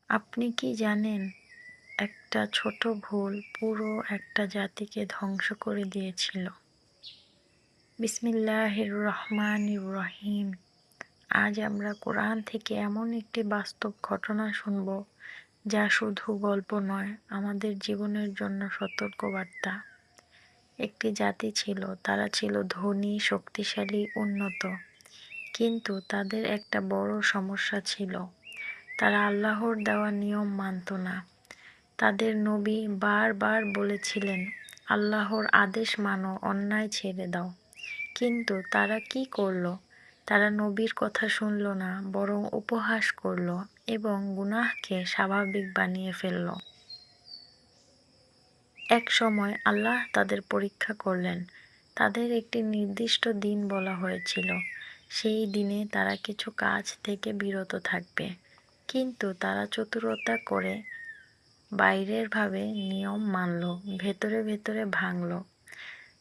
আপনি কি জানেন একটা ছোট ভুল পুরো একটা জাতিকে ধ্বংস করে দিয়েছিল? বিসমিল্লাহির রহমানির রহিম। আজ আমরা কোরআন থেকে এমন একটি বাস্তব ঘটনা শুনব যা শুধু গল্প নয়, আমাদের জীবনের জন্য সতর্কবার্তা। একটি জাতি ছিল, তারা ছিল ধনী, শক্তিশালী, উন্নত। কিন্তু তাদের একটা বড় সমস্যা ছিল, তারা আল্লাহর দেওয়া নিয়ম মানত না। তাদের নবী বারবার বলেছিলেন, আল্লাহর আদেশ মানো, অন্যায় ছেড়ে দাও। কিন্তু তারা কি করল? তারা নবীর কথা শুনল না, বরং উপহাস করল এবং গুনাহকে স্বাভাবিক বানিয়ে ফেলল। এক সময় আল্লাহ তাদের পরীক্ষা করলেন। তাদের একটি নির্দিষ্ট দিন বলা হয়েছিল। সেই দিনে তারা কিছু কাজ থেকে বিরত থাকবে। কিন্তু তারা চতুরতা করে বাইরের ভাবে নিয়ম মানল, ভেতরে ভেতরে ভাঙল।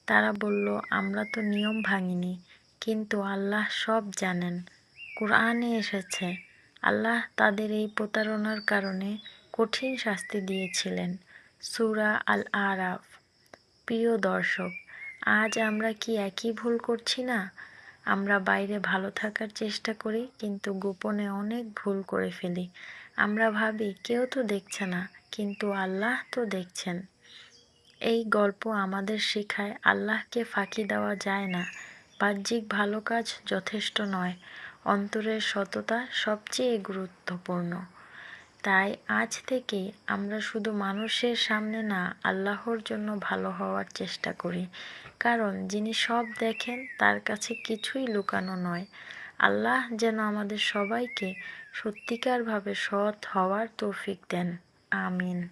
তারা বলল, আমরা তো নিয়ম ভাঙিনি, কিন্তু আল্লাহ সব জানেন। কুরআনে এসেছে, আল্লাহ তাদের এই প্রতারণার কারণে কঠিন শাস্তি দিয়েছিলেন। সূরা আল আরাফ। প্রিয় দর্শক, আজ আমরা কি একই ভুল করছি না? আমরা বাইরে ভালো থাকার চেষ্টা করি, কিন্তু গোপনে অনেক ভুল করে ফেলি। আমরা ভাবি কেউ তো দেখছে না, কিন্তু আল্লাহ তো দেখছেন। এই গল্প আমাদের শেখায় আল্লাহকে ফাঁকি দেওয়া যায় না। বাহ্যিক ভালো কাজ যথেষ্ট নয়, অন্তরের সততা সবচেয়ে গুরুত্বপূর্ণ। তাই আজ থেকে আমরা শুধু মানুষের সামনে না, আল্লাহর জন্য ভালো হওয়ার চেষ্টা করি। কারণ যিনি সব দেখেন, তার কাছে কিছুই লুকানো নয়। আল্লাহ যেন আমাদের সবাইকে সত্যিকারভাবে সৎ হওয়ার তৌফিক দেন। আমিন।